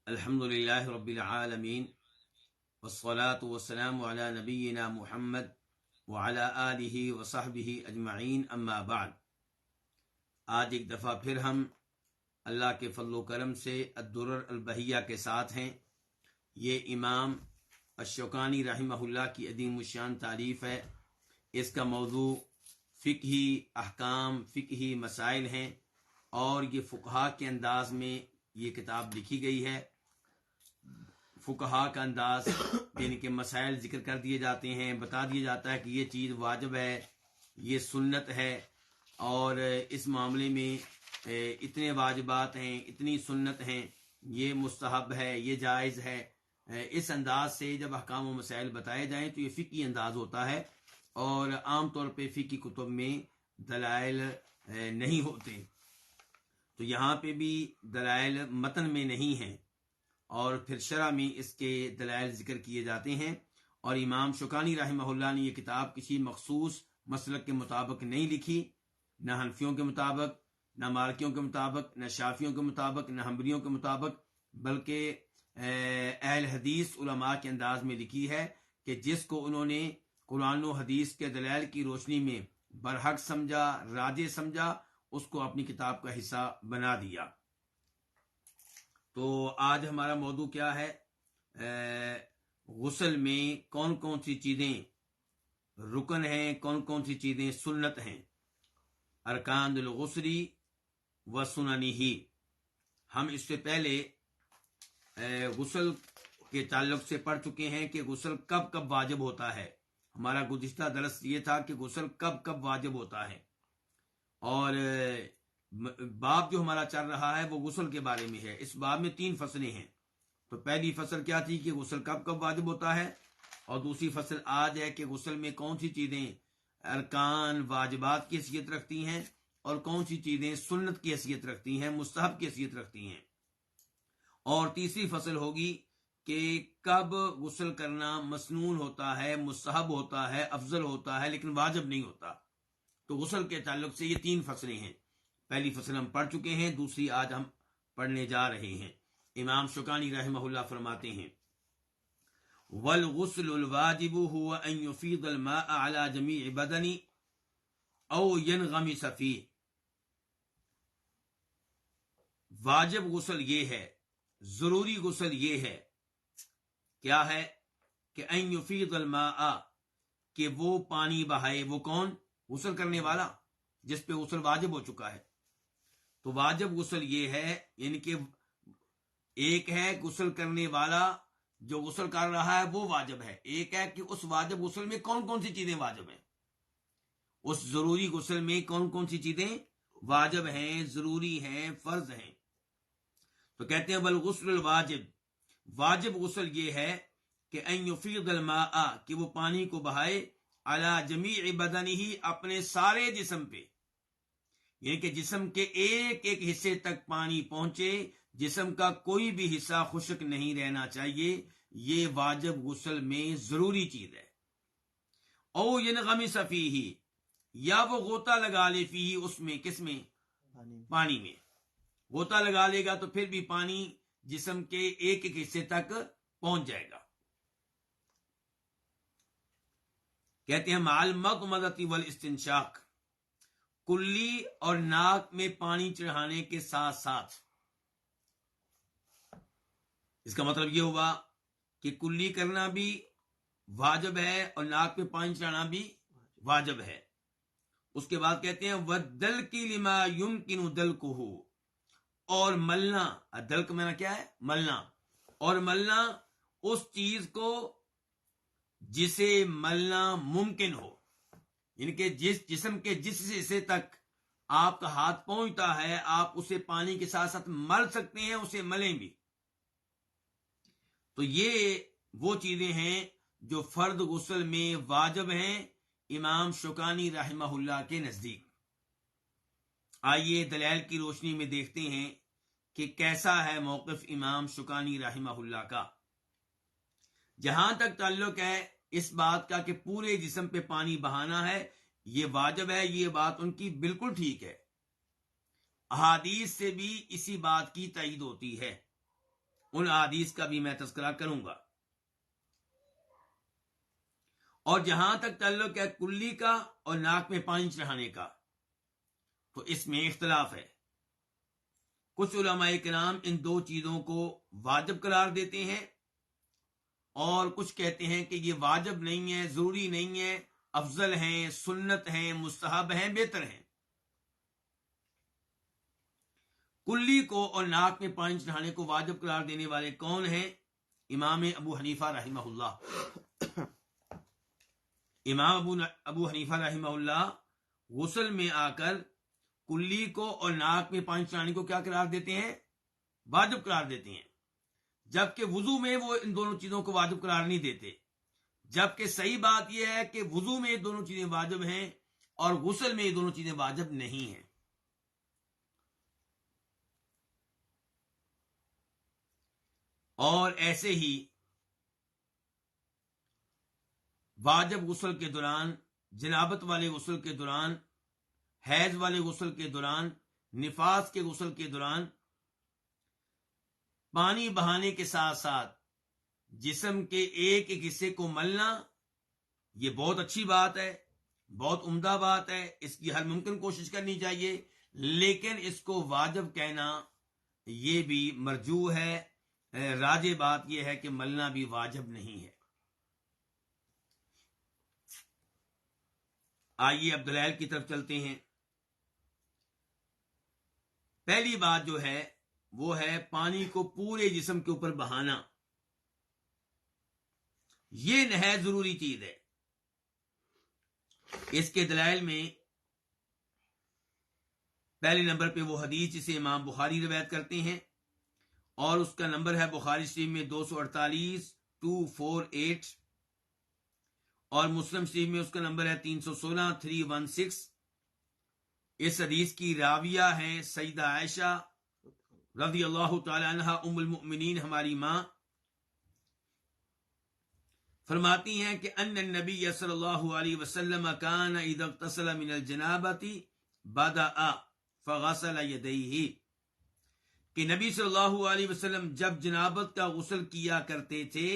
الحمد للہ رب العالمین والصلاة والسلام علی نبینا محمد وعلی آلہ وصحبہ اجمعین، اما بعد۔ آج ایک دفعہ پھر ہم اللہ کے فضل و کرم سے الدرر البہیہ کے ساتھ ہیں۔ یہ امام الشوکانی رحمہ اللہ کی عظیم الشان تعریف ہے۔ اس کا موضوع فقہی احکام، فقہی مسائل ہیں، اور یہ فقہا کے انداز میں یہ کتاب لکھی گئی ہے۔ فقہا کا انداز یعنی کہ مسائل ذکر کر دیے جاتے ہیں، بتا دیا جاتا ہے کہ یہ چیز واجب ہے، یہ سنت ہے، اور اس معاملے میں اتنے واجبات ہیں، اتنی سنت ہیں، یہ مستحب ہے، یہ جائز ہے۔ اس انداز سے جب احکام و مسائل بتائے جائیں تو یہ فقہی انداز ہوتا ہے، اور عام طور پہ فقہی کتب میں دلائل نہیں ہوتے، تو یہاں پہ بھی دلائل متن میں نہیں ہیں، اور پھر شرح میں اس کے دلائل ذکر کیے جاتے ہیں۔ اور امام شوکانی رحمہ اللہ نے یہ کتاب کسی مخصوص مسلک کے مطابق نہیں لکھی، نہ حنفیوں کے مطابق، نہ مالکیوں کے مطابق، نہ شافیوں کے مطابق، نہ حنبلیوں کے مطابق، بلکہ اہل حدیث علماء کے انداز میں لکھی ہے کہ جس کو انہوں نے قرآن و حدیث کے دلائل کی روشنی میں برحق سمجھا، راجح سمجھا، اس کو اپنی کتاب کا حصہ بنا دیا۔ تو آج ہمارا موضوع کیا ہے؟ غسل میں کون کون سی چیزیں رکن ہیں، کون کون سی چیزیں سنت ہیں۔ ارکان الغسل و سننہ۔ ہم اس سے پہلے غسل کے تعلق سے پڑھ چکے ہیں کہ غسل کب کب واجب ہوتا ہے۔ ہمارا گزشتہ درس یہ تھا کہ غسل کب کب واجب ہوتا ہے، اور باب جو ہمارا چل رہا ہے وہ غسل کے بارے میں ہے۔ اس باب میں 3 فصلیں ہیں۔ تو پہلی فصل کیا تھی کہ غسل کب کب واجب ہوتا ہے، اور دوسری فصل آج ہے کہ غسل میں کون سی چیزیں ارکان واجبات کی حیثیت رکھتی ہیں، اور کون سی چیزیں سنت کی حیثیت رکھتی ہیں، مستحب کی حیثیت رکھتی ہیں۔ اور تیسری فصل ہوگی کہ کب غسل کرنا مسنون ہوتا ہے، مستحب ہوتا ہے، افضل ہوتا ہے، لیکن واجب نہیں ہوتا۔ تو غسل کے تعلق سے یہ 3 فصلیں ہیں۔ پہلی فصل ہم پڑھ چکے ہیں، دوسری آج ہم پڑھنے جا رہے ہیں۔ امام شوکانی رحمہ اللہ فرماتے ہیں والغسل الواجب هو ان يفيض الماء على جميع بدن او ينغمس فيه۔ واجب غسل یہ ہے، ضروری غسل یہ ہے، کیا ہے کہ ان يفيض الماء، کہ وہ پانی بہائے۔ وہ کون؟ غسل کرنے والا، جس پہ غسل واجب ہو چکا ہے۔ تو واجب غسل یہ ہے، یعنی کہ ایک ہے غسل کرنے والا جو غسل کر رہا ہے وہ واجب ہے، ایک ہے کہ اس واجب غسل میں کون کون سی چیزیں واجب ہیں، اس ضروری غسل میں کون کون سی چیزیں واجب ہیں، ضروری ہیں، فرض ہیں۔ تو کہتے ہیں بالغسل الواجب، واجب غسل یہ ہے کہ ان یفیض الماء، کہ وہ پانی کو بہائے، علی جمیع بدنہ، اپنے سارے جسم پہ، یعنی کہ جسم کے ایک ایک حصے تک پانی پہنچے، جسم کا کوئی بھی حصہ خشک نہیں رہنا چاہیے۔ یہ واجب غسل میں ضروری چیز ہے۔ او ینغمس فیہ، یا وہ غوطہ لگا لے فیہ، اس میں، کس میں؟ پانی میں غوطہ لگا لے گا تو پھر بھی پانی جسم کے ایک ایک حصے تک پہنچ جائے گا۔ کہتے ہیں مع المضمضۃ والاستنشاق، کلی اور ناک میں پانی چڑھانے کے ساتھ ساتھ۔ اس کا مطلب یہ ہوا کہ کلی کرنا بھی واجب ہے اور ناک پہ پانی چڑھانا بھی واجب ہے۔ اس کے بعد کہتے ہیں وَالدَّلْكِ لِمَا يُمْكِنُ دَلْكُهُ، اور ملنا۔ دلک میں کیا ہے؟ ملنا۔ اور ملنا اس چیز کو جسے ملنا ممکن ہو، یعنی کہ جس جسم کے جس حصے تک آپ کا ہاتھ پہنچتا ہے آپ اسے پانی کے ساتھ ساتھ مل سکتے ہیں، اسے ملیں بھی۔ تو یہ وہ چیزیں ہیں جو فرد غسل میں واجب ہیں امام شوکانی رحمہ اللہ کے نزدیک۔ آئیے دلائل کی روشنی میں دیکھتے ہیں کہ کیسا ہے موقف امام شوکانی رحمہ اللہ کا۔ جہاں تک تعلق ہے اس بات کا کہ پورے جسم پہ پانی بہانا ہے، یہ واجب ہے، یہ بات ان کی بالکل ٹھیک ہے۔ احادیث سے بھی اسی بات کی تائید ہوتی ہے۔ ان احادیث کا بھی میں تذکرہ کروں گا. اور جہاں تک تعلق ہے کلی کا اور ناک میں پانی چڑھانے کا، تو اس میں اختلاف ہے. کچھ علماء کرام ان دو چیزوں کو واجب قرار دیتے ہیں، اور کچھ کہتے ہیں کہ یہ واجب نہیں ہے، ضروری نہیں ہے، افضل ہیں، سنت ہیں، مستحب ہیں، بہتر ہیں. کلی کو اور ناک میں پانی چڑھانے کو واجب قرار دینے والے کون ہیں؟ امام ابو حنیفہ رحمہ اللہ. امام ابو حنیفہ رحمہ اللہ غسل میں آ کر کلی کو اور ناک میں پانی چڑھانے کو کیا قرار دیتے ہیں؟ واجب قرار دیتے ہیں. جبکہ وضو میں وہ ان دونوں چیزوں کو واجب قرار نہیں دیتے. جبکہ صحیح بات یہ ہے کہ وضو میں یہ دونوں چیزیں واجب ہیں اور غسل میں یہ دونوں چیزیں واجب نہیں ہیں. اور ایسے ہی واجب غسل کے دوران، جنابت والے غسل کے دوران، حیض والے غسل کے دوران، نفاس کے غسل کے دوران پانی بہانے کے ساتھ ساتھ جسم کے ایک ایک حصے کو ملنا، یہ بہت اچھی بات ہے، بہت عمدہ بات ہے. اس کی ہر ممکن کوشش کرنی چاہیے، لیکن اس کو واجب کہنا یہ بھی مرجوح ہے. راجح بات یہ ہے کہ ملنا بھی واجب نہیں ہے. آئیے اب دلائل کی طرف چلتے ہیں. پہلی بات جو ہے وہ ہے پانی کو پورے جسم کے اوپر بہانا. یہ نہایت ضروری چیز ہے. اس کے دلائل میں پہلے نمبر پہ وہ حدیث جسے امام بخاری روایت کرتے ہیں، اور اس کا نمبر ہے بخاری شریف میں 248 248، اور مسلم شریف میں اس کا نمبر ہے 316 316. اس حدیث کی راویہ ہیں سیدہ عائشہ رضی اللہ تعالی عنہ ام المؤمنین، ہماری ماں. فرماتی ہیں کہ ان النبی صلی اللہ علیہ وسلم کان اذا اغتسل من الجنابۃ بدأ فغسل یدیہ، کہ نبی صلی اللہ علیہ وسلم جب جنابت کا غسل کیا کرتے تھے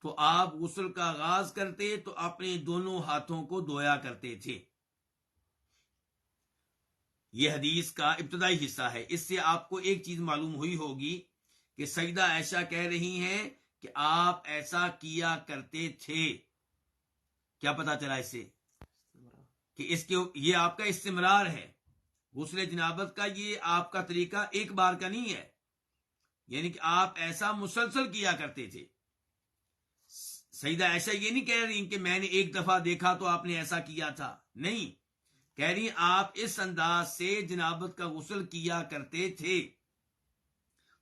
تو آپ غسل کا آغاز کرتے تو اپنے دونوں ہاتھوں کو دھویا کرتے تھے. یہ حدیث کا ابتدائی حصہ ہے. اس سے آپ کو ایک چیز معلوم ہوئی ہوگی کہ سیدہ عائشہ کہہ رہی ہیں کہ آپ ایسا کیا کرتے تھے. کیا پتا چلا اس سے؟ کہ یہ آپ کا استمرار ہے. غسل جنابت کا یہ آپ کا طریقہ ایک بار کا نہیں ہے، یعنی کہ آپ ایسا مسلسل کیا کرتے تھے. سیدہ عائشہ یہ نہیں کہہ رہی کہ میں نے ایک دفعہ دیکھا تو آپ نے ایسا کیا تھا، نہیں، کہہ رہی آپ اس انداز سے جنابت کا غسل کیا کرتے تھے.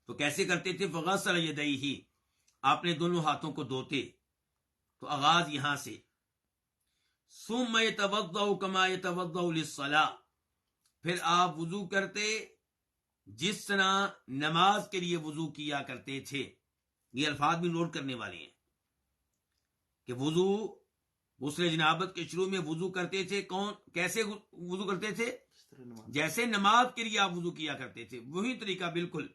تو کیسے کرتے تھے؟ فغسل یدیہ، آپ نے دونوں ہاتھوں کو دھوتے. تو آغاز یہاں سے. ثم یتوضأ کما یتوضأ للصلاۃ، پھر آپ وضو کرتے جس طرح نماز کے لیے وضو کیا کرتے تھے. یہ الفاظ بھی نوٹ کرنے والے ہیں کہ غسل جنابت کے شروع میں وضو کرتے تھے. کیسے وضو کرتے تھے؟ جیسے نماز کے لیے آپ وضو کیا کرتے تھے، وہی طریقہ بالکل.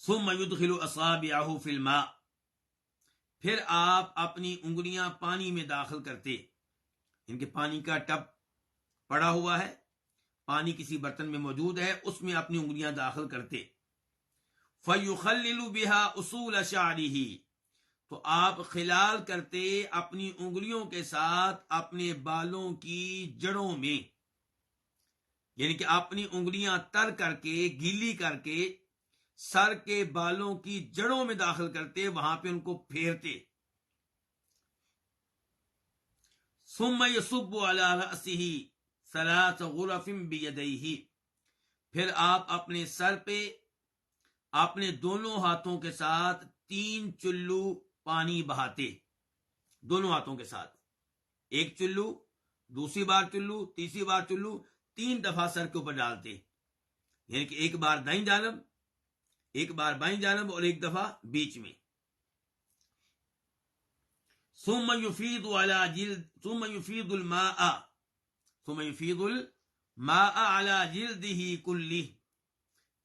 ثم يدخل اصابعه في الماء، پھر آپ اپنی انگلیاں پانی میں داخل کرتے. ان کے پانی کا ٹب پڑا ہوا ہے، پانی کسی برتن میں موجود ہے، اس میں اپنی انگلیاں داخل کرتے. فَيُخَلِّلُ بِهَا أُصُولَ شَعْرِهِ، تو آپ خلال کرتے اپنی انگلیوں کے ساتھ اپنے بالوں کی جڑوں میں، یعنی کہ اپنی انگلیاں تر کر کے، گیلی کر کے سر کے بالوں کی جڑوں میں داخل کرتے، وہاں پہ ان کو پھیرتے. ثم يصب على رأسه 3 غرف بيديه، پھر آپ اپنے سر پہ اپنے دونوں ہاتھوں کے ساتھ 3 چلو پانی بہاتے. دونوں ہاتھوں کے ساتھ ایک چلو، دوسری بار چلو، تیسری بار چلو، 3 دفعہ سر کے اوپر ڈالتے. یعنی کہ ایک بار دائیں جانب، ایک بار بائیں جانب، اور ایک دفعہ بیچ میں. ثم يفيض الماء على جلده كله،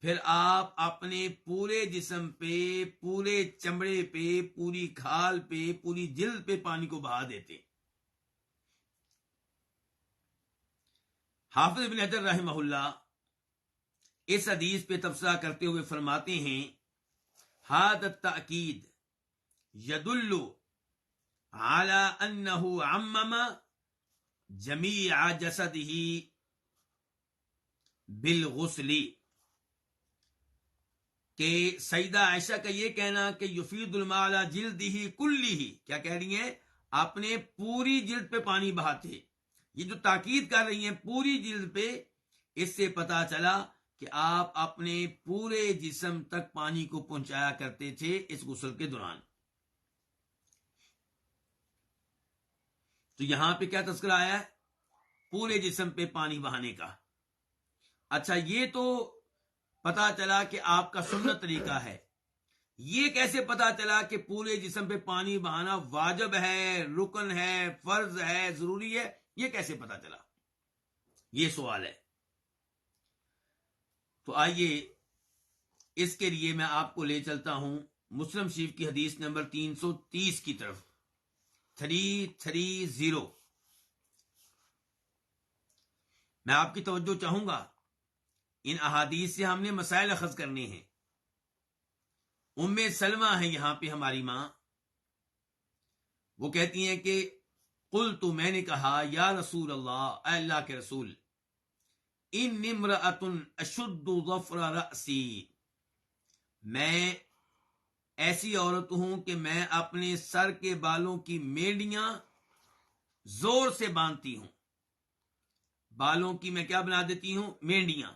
پھر آپ اپنے پورے جسم پہ، پورے چمڑے پہ، پوری کھال پہ، پوری جلد پہ پانی کو بہا دیتے. حافظ ابن حجر رحمہ اللہ اس حدیث پہ تبصرہ کرتے ہوئے فرماتے ہیں ہذا التأکید یدل علی انہ عمم جمیع جسدہ بالغسل، کہ سیدہ عائشہ کا یہ کہنا کہ یفید الماء علی جلدہ کلہ، کیا کہہ رہی ہیں؟ اپنے پوری جلد پہ پانی بہاتے. یہ جو تاکید کر رہی ہیں پوری جلد پہ، اس سے پتا چلا کہ آپ اپنے پورے جسم تک پانی کو پہنچایا کرتے تھے اس غسل کے دوران. تو یہاں پہ کیا تذکرہ آیا ہے؟ پورے جسم پہ پانی بہانے کا. اچھا، یہ تو پتا چلا کہ آپ کا سنت طریقہ ہے. یہ کیسے پتا چلا کہ پورے جسم پہ پانی بہانا واجب ہے، رکن ہے، فرض ہے، ضروری ہے؟ یہ کیسے پتا چلا؟ یہ سوال ہے. تو آئیے اس کے لیے میں آپ کو لے چلتا ہوں مسلم شریف کی حدیث نمبر 330 کی طرف. 330. میں آپ کی توجہ چاہوں گا، ان احادیث سے ہم نے مسائل اخذ کرنے ہیں. ام سلمہ ہے یہاں پہ ہماری ماں، وہ کہتی ہیں کہ قلت، میں نے کہا، یا رسول اللہ، اے اللہ کے رسول، ان امرأۃ اشد ظفر رأسی، میں ایسی عورت ہوں کہ میں اپنے سر کے بالوں کی مینڈیاں زور سے باندھتی ہوں. بالوں کی میں کیا بنا دیتی ہوں؟ مینڈیاں.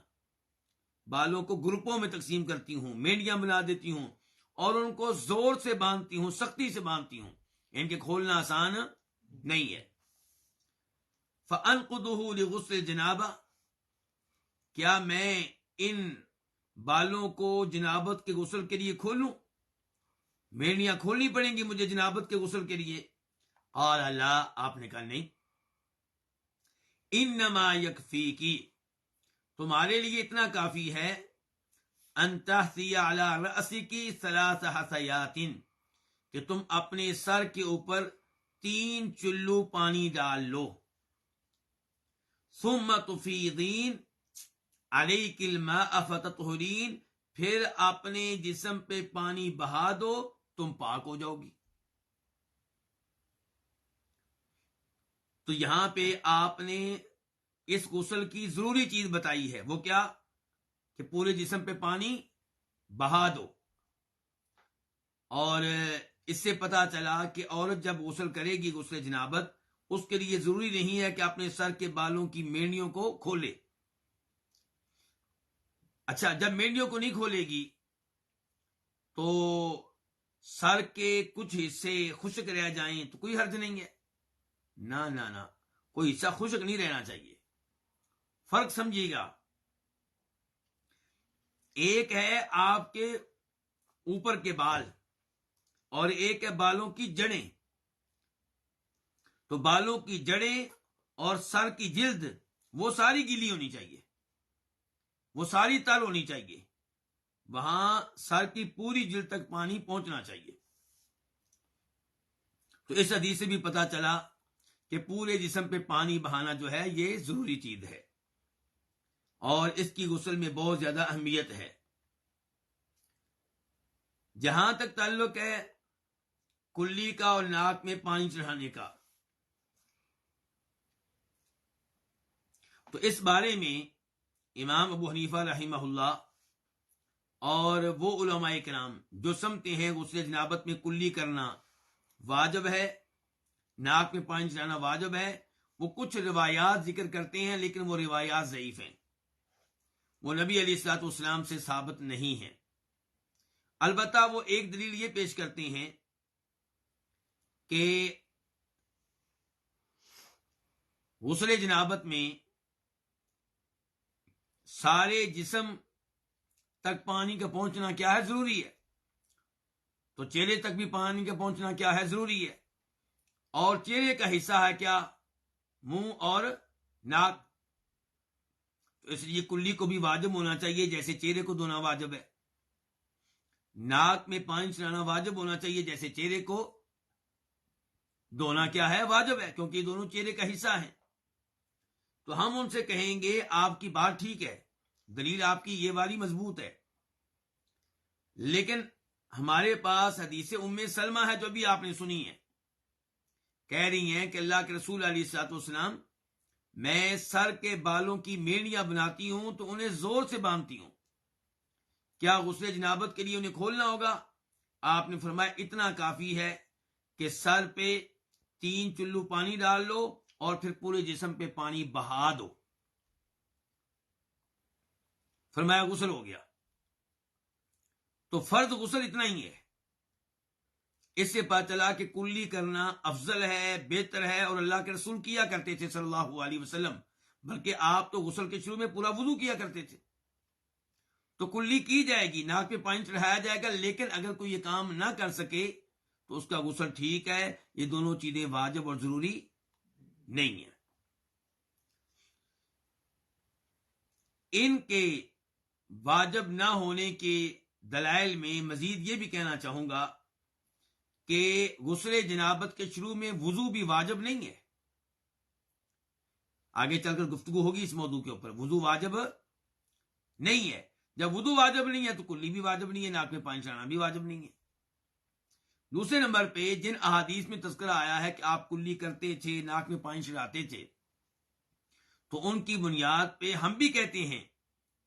بالوں کو گروپوں میں تقسیم کرتی ہوں، مینڈیاں بنا دیتی ہوں، اور ان کو زور سے باندھتی ہوں، سختی سے باندھتی ہوں، ان کے کھولنا آسان نہیں ہے. فَأَنْقُضُهُ لِغُسْلِ جنابہ، کیا میں ان بالوں کو جنابت کے غسل کے لیے کھولوں؟ مینڈیاں کھولنی پڑیں گی مجھے جنابت کے غسل کے لیے؟ اور اللہ، آپ نے کہا نہیں. انما یکفیکی، تمہارے لیے اتنا کافی ہے، ان تحثی علی رأسک 3 حثیات، کہ تم اپنے سر کے اوپر 3 چلو پانی ڈال لو. ثم تفیضین علیک الماء فتطہرین، پھر اپنے جسم پہ پانی بہا دو، تم پاک ہو جاؤ گی. تو یہاں پہ آپ نے اس غسل کی ضروری چیز بتائی ہے، وہ کیا؟ کہ پورے جسم پہ پانی بہا دو. اور اس سے پتا چلا کہ عورت جب غسل کرے گی غسل جنابت، اس کے لیے ضروری نہیں ہے کہ اپنے سر کے بالوں کی مینڈیوں کو کھولے. اچھا، جب مینڈیوں کو نہیں کھولے گی تو سر کے کچھ حصے خشک رہ جائیں تو کوئی حرج نہیں ہے. نہ، کوئی حصہ خشک نہیں رہنا چاہیے. فرق سمجھیے گا، ایک ہے آپ کے اوپر کے بال اور ایک ہے بالوں کی جڑیں. تو بالوں کی جڑیں اور سر کی جلد وہ ساری گیلی ہونی چاہیے، وہ ساری تر ہونی چاہیے، وہاں سر کی پوری جلد تک پانی پہنچنا چاہیے. تو اس حدیث سے بھی پتا چلا کہ پورے جسم پہ پانی بہانا جو ہے یہ ضروری چیز ہے، اور اس کی غسل میں بہت زیادہ اہمیت ہے. جہاں تک تعلق ہے کلی کا اور ناک میں پانی چڑھانے کا، تو اس بارے میں امام ابو حنیفہ رحمہ اللہ اور وہ علماء کرام جو سمجھتے ہیں غسل جنابت میں کلی کرنا واجب ہے، ناک میں پانی چڑھانا واجب ہے، وہ کچھ روایات ذکر کرتے ہیں، لیکن وہ روایات ضعیف ہیں، وہ نبی علیہ الصلوۃ والسلام سے ثابت نہیں ہیں. البتہ وہ ایک دلیل یہ پیش کرتے ہیں کہ غسل جنابت میں سارے جسم تک پانی کا پہنچنا کیا ہے؟ ضروری ہے. تو چہرے تک بھی پانی کا پہنچنا کیا ہے؟ ضروری ہے. اور چہرے کا حصہ ہے کیا؟ منہ اور ناک. تو اس لیے کلی کو بھی واجب ہونا چاہیے، جیسے چہرے کو دھونا واجب ہے. ناک میں پانی چلانا واجب ہونا چاہیے، جیسے چہرے کو دھونا کیا ہے، واجب ہے، کیونکہ یہ دونوں چہرے کا حصہ ہیں. تو ہم ان سے کہیں گے آپ کی بات ٹھیک ہے، دلیل آپ کی یہ والی مضبوط ہے، لیکن ہمارے پاس حدیث ام سلمہ ہے جو بھی آپ نے سنی ہے، کہہ رہی ہیں کہ اللہ کے رسول علیہ الصلوۃ والسلام، میں سر کے بالوں کی میڑیاں بناتی ہوں تو انہیں زور سے باندھتی ہوں، کیا غسل جنابت کے لیے انہیں کھولنا ہوگا؟ آپ نے فرمایا اتنا کافی ہے کہ سر پہ 3 چلو پانی ڈال لو اور پھر پورے جسم پہ پانی بہا دو. فرمایا غسل ہو گیا. تو فرض غسل اتنا ہی ہے. اس سے پتہ چلا کہ کلی کرنا افضل ہے، بہتر ہے، اور اللہ کے رسول کیا کرتے تھے صلی اللہ علیہ وسلم. بلکہ آپ تو غسل کے شروع میں پورا وضو کیا کرتے تھے. تو کلی کی جائے گی، ناک پہ پانی چڑھایا جائے گا، لیکن اگر کوئی یہ کام نہ کر سکے تو اس کا غسل ٹھیک ہے. یہ دونوں چیزیں واجب اور ضروری نہیں ہیں. ان کے واجب نہ ہونے کے دلائل میں مزید یہ بھی کہنا چاہوں گا کہ غسل جنابت کے شروع میں وضو بھی واجب نہیں ہے. آگے چل کر گفتگو ہوگی اس موضوع کے اوپر. وضو واجب نہیں ہے. جب وضو واجب نہیں ہے تو کلی بھی واجب نہیں ہے، ناک میں پانی چڑھانا بھی واجب نہیں ہے. دوسرے نمبر پہ جن احادیث میں تذکرہ آیا ہے کہ آپ کلی کرتے تھے، ناک میں پانی چڑھاتے تھے، تو ان کی بنیاد پہ ہم بھی کہتے ہیں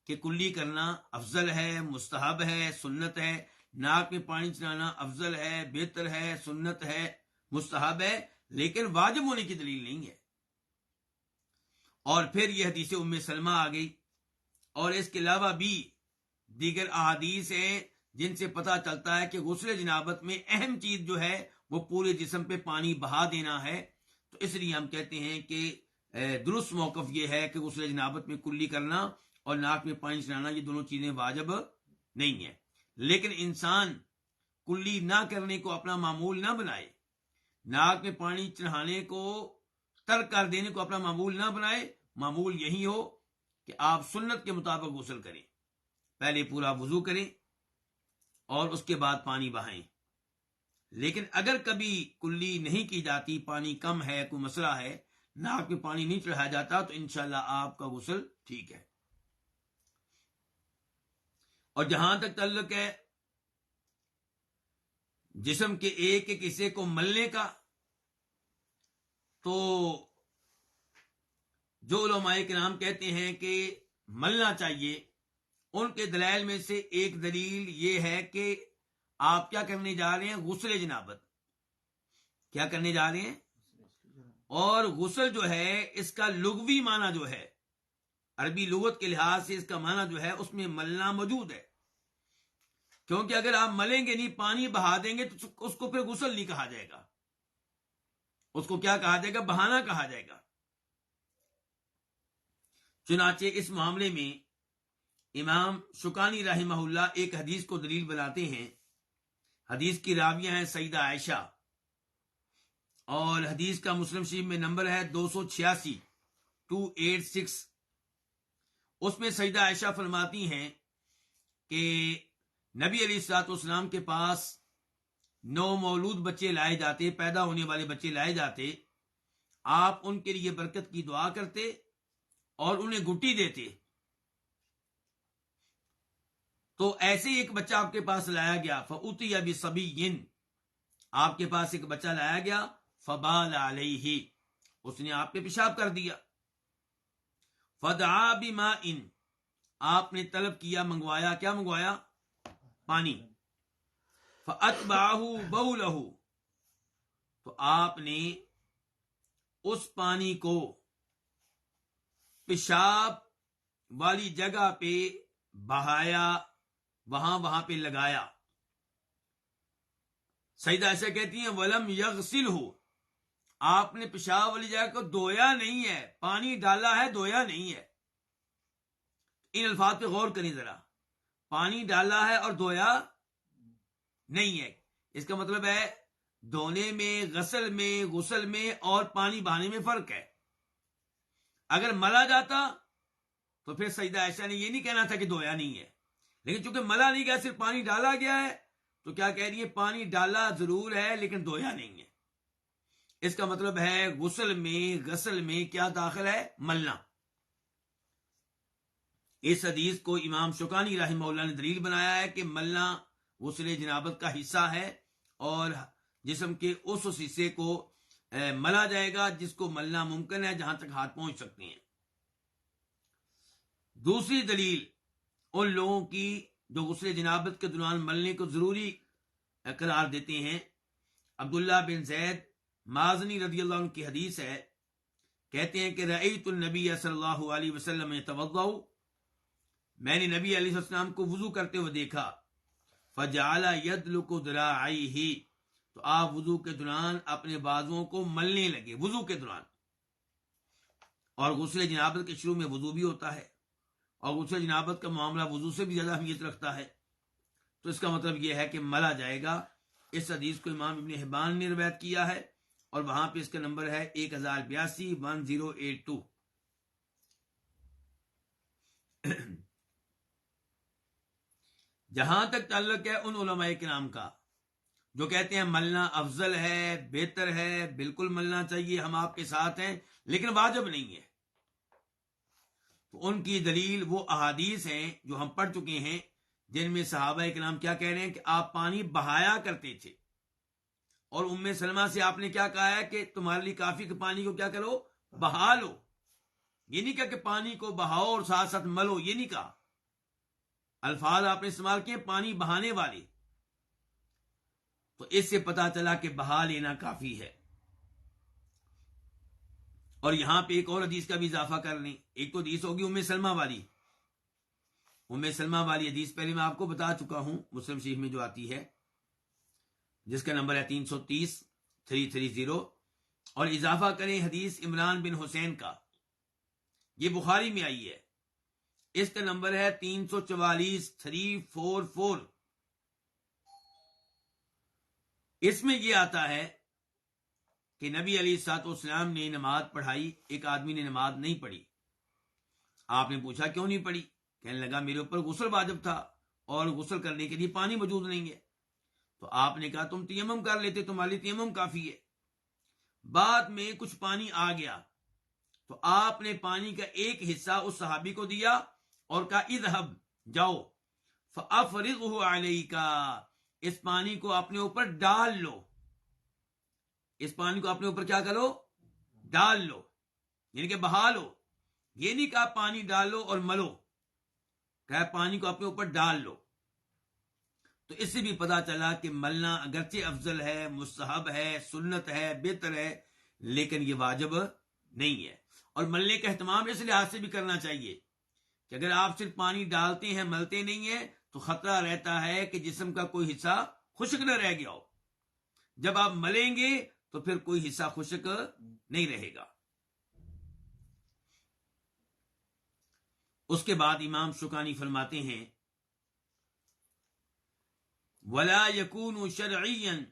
کہ کلی کرنا افضل ہے، مستحب ہے، سنت ہے. ناک میں پانی چڑھانا افضل ہے، بہتر ہے، سنت ہے، مستحب ہے، لیکن واجب ہونے کی دلیل نہیں ہے. اور پھر یہ حدیث ام سلمہ آ گئی، اور اس کے علاوہ بھی دیگر احادیث ہیں جن سے پتہ چلتا ہے کہ غسل جنابت میں اہم چیز جو ہے وہ پورے جسم پہ پانی بہا دینا ہے. تو اس لیے ہم کہتے ہیں کہ درست موقف یہ ہے کہ غسل جنابت میں کلی کرنا اور ناک میں پانی چڑھانا یہ دونوں چیزیں واجب نہیں ہیں. لیکن انسان کلی نہ کرنے کو اپنا معمول نہ بنائے، ناک میں پانی چڑھانے کو ترک کر دینے کو اپنا معمول نہ بنائے. معمول یہی ہو کہ آپ سنت کے مطابق غسل کریں، پہلے پورا وضو کریں اور اس کے بعد پانی بہائیں. لیکن اگر کبھی کلی نہیں کی جاتی، پانی کم ہے، کوئی مسئلہ ہے، ناک میں پانی نہیں چڑھایا جاتا، تو انشاءاللہ آپ کا غسل ٹھیک ہے. اور جہاں تک تعلق ہے جسم کے ایک ایک حصے کو ملنے کا، تو جو علماء کرام کہتے ہیں کہ ملنا چاہیے، ان کے دلائل میں سے ایک دلیل یہ ہے کہ آپ کیا کرنے جا رہے ہیں، غسل جنابت کیا کرنے جا رہے ہیں. اور غسل جو ہے اس کا لغوی معنی جو ہے، عربی لغت کے لحاظ سے اس کا معنی جو ہے اس میں ملنا موجود ہے. کیونکہ اگر آپ ملیں گے نہیں، پانی بہا دیں گے، تو اس کو پھر غسل نہیں کہا جائے گا. اس کو کیا کہا جائے گا، بہانا کہا جائے گا. چنانچہ اس معاملے میں امام شوکانی رحمہ اللہ ایک حدیث کو دلیل بناتے ہیں. حدیث کی راویہ ہیں سیدہ عائشہ، اور حدیث کا مسلم شریف میں نمبر ہے 286 286. اس میں سیدہ عائشہ فرماتی ہیں کہ نبی علیہ الصلوۃ والسلام کے پاس 9 مولود بچے لائے جاتے، پیدا ہونے والے بچے لائے جاتے. آپ ان کے لیے برکت کی دعا کرتے اور انہیں گٹی دیتے. تو ایسے ایک بچہ آپ کے پاس لایا گیا، فَأُتِيَ بِصَبِيٍّ، آپ کے پاس ایک بچہ لایا گیا، فَبَالَ عَلَيْهِ، اس نے آپ پہ پیشاب کر دیا. فَدَعَا بِمَاءٍ، آپ نے طلب کیا، منگوایا، کیا منگوایا، پانی. فَأَتْبَعَهُ بَوْلَهُ، تو آپ نے اس پانی کو پیشاب والی جگہ پہ بہایا، وہاں پہ لگایا. سیدہ عائشہ کہتی ہیں وَلَمْ يَغْسِلْهُ، آپ نے پیشاب والی جگہ کو دھویا نہیں ہے، پانی ڈالا ہے، دھویا نہیں ہے. ان الفاظ پہ غور کریں ذرا، پانی ڈالا ہے اور دھویا نہیں ہے. اس کا مطلب ہے دھونے میں، غسل میں اور پانی بہانے میں فرق ہے. اگر ملا جاتا تو پھر سیدہ عائشہ نے یہ نہیں کہنا تھا کہ دھویا نہیں ہے، لیکن چونکہ ملا نہیں گیا، صرف پانی ڈالا گیا ہے، تو کیا کہہ رہی ہے؟ پانی ڈالا ضرور ہے لیکن دھویا نہیں ہے۔ اس کا مطلب ہے غسل میں کیا داخل ہے؟ ملنا۔ اس حدیث کو امام شوکانی رحمہ اللہ نے دلیل بنایا ہے کہ ملنا غسل جنابت کا حصہ ہے، اور جسم کے اس حصے کو ملا جائے گا جس کو ملنا ممکن ہے، جہاں تک ہاتھ پہنچ سکتے ہیں۔ دوسری دلیل ان لوگوں کی جو غسل جنابت کے دوران ملنے کو ضروری قرار دیتے ہیں، عبداللہ بن زید مازنی رضی اللہ عنہ کی حدیث ہے، کہتے ہیں کہ رأیت النبی صلی اللہ علیہ وسلم یتوضأ، میں نے نبی علیہ السلام کو وضو کرتے ہوئے دیکھا، فجعل یدلک ذراعیہ، تو آپ وضو کے دوران اپنے بازوؤں کو ملنے لگے وضو کے دوران۔ اور غسل جنابت کے شروع میں وضو بھی ہوتا ہے، اور غسل جنابت کا معاملہ وضو سے بھی زیادہ اہمیت رکھتا ہے، تو اس کا مطلب یہ ہے کہ ملا جائے گا۔ اس حدیث کو امام ابن حبان نے روایت کیا ہے، اور وہاں پہ اس کا نمبر ہے 1082 جہاں تک تعلق ہے ان علماء کرام کا جو کہتے ہیں ملنا افضل ہے، بہتر ہے، بالکل ملنا چاہیے، ہم آپ کے ساتھ ہیں، لیکن واجب نہیں ہے، تو ان کی دلیل وہ احادیث ہیں جو ہم پڑھ چکے ہیں، جن میں صحابہ کرام کیا کہہ رہے ہیں کہ آپ پانی بہایا کرتے تھے، اور ام سلمہ سے آپ نے کیا کہا ہے کہ تمہارے لیے کافی کہ پانی کو کیا کرو؟ بہا لو۔ یہ نہیں کہا کہ پانی کو بہاؤ اور ساتھ ساتھ ملو، یہ نہیں کہا، الفاظ آپ نے استعمال کیے پانی بہانے والے، تو اس سے پتا چلا کہ بہا لینا کافی ہے۔ اور یہاں پہ ایک اور حدیث کا بھی اضافہ کر لیں، ایک تو حدیث ہوگی ام سلمہ والی، ام سلمہ والی حدیث پہلے میں آپ کو بتا چکا ہوں، مسلم شریف میں جو آتی ہے، جس کا نمبر ہے 330 اور اضافہ کریں حدیث عمران بن حسین کا، یہ بخاری میں آئی ہے، اس کا نمبر ہے 344 اس میں یہ آتا ہے کہ نبی علیہ الصلوۃ والسلام نے نماز پڑھائی، ایک آدمی نے نماز نہیں پڑھی، آپ نے پوچھا کیوں نہیں پڑھی؟ کہنے لگا میرے اوپر غسل واجب تھا اور غسل کرنے کے لیے پانی موجود نہیں ہے، تو آپ نے کہا تم تیمم کر لیتے، تمہارے لیے تیمم کافی ہے۔ بعد میں کچھ پانی آ گیا تو آپ نے پانی کا ایک حصہ اس صحابی کو دیا اور کہا اذهب، جاؤ، فافرغه علیک، اس پانی کو اپنے اوپر ڈال لو، اس پانی کو اپنے اوپر کیا کرو؟ ڈال لو، یعنی کہ بہا لو، یہ نہیں کہا پانی ڈالو اور ملو، کہا پانی کو اپنے اوپر ڈال لو۔ تو اس سے بھی پتا چلا کہ ملنا اگرچہ افضل ہے، مستحب ہے، سنت ہے، بہتر ہے، لیکن یہ واجب نہیں ہے۔ اور ملنے کا اہتمام اس لحاظ سے بھی کرنا چاہیے کہ اگر آپ صرف پانی ڈالتے ہیں، ملتے نہیں ہیں، تو خطرہ رہتا ہے کہ جسم کا کوئی حصہ خشک نہ رہ گیا ہو، جب آپ ملیں گے تو پھر کوئی حصہ خشک نہیں رہے گا۔ اس کے بعد امام شوکانی فرماتے ہیں وَلَا يَكُونُ شَرْعِيًّا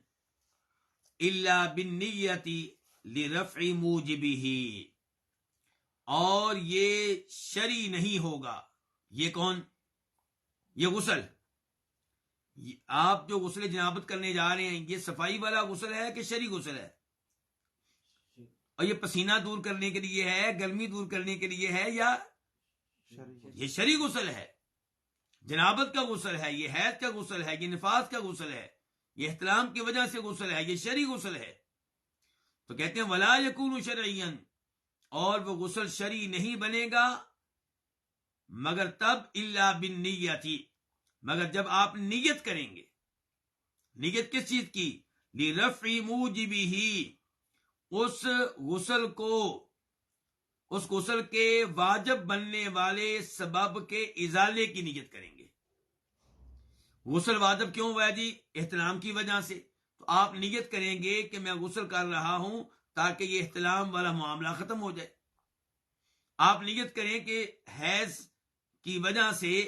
إِلَّا بِالنِّيَّةِ لِرَفْعِ مُوجِبِهِ، اور یہ شرعی نہیں ہوگا۔ یہ کون؟ یہ غسل، آپ جو غسل جنابت کرنے جا رہے ہیں، یہ صفائی والا غسل ہے کہ شرعی غسل ہے؟ اور یہ پسینہ دور کرنے کے لیے ہے، گرمی دور کرنے کے لیے ہے، یا یہ شرعی غسل ہے؟ جنابت کا غسل ہے، یہ حیض کا غسل ہے، یہ نفاس کا غسل ہے، یہ احتلام کی وجہ سے غسل ہے، یہ شرعی غسل ہے۔ تو کہتے ہیں ولا یکون شرعیا، اور وہ غسل شرعی نہیں بنے گا مگر تب الا بالنیت، مگر جب آپ نیت کریں گے۔ نیت کس چیز کی؟ لرفع موجبہ، اس غسل کے واجب بننے والے سبب کے ازالے کی نیت کریں گے۔ غسل واجب کیوں ہوا جی؟ احتلام کی وجہ سے، تو آپ نیت کریں گے کہ میں غسل کر رہا ہوں تاکہ یہ احتلام والا معاملہ ختم ہو جائے۔ آپ نیت کریں کہ حیض کی وجہ سے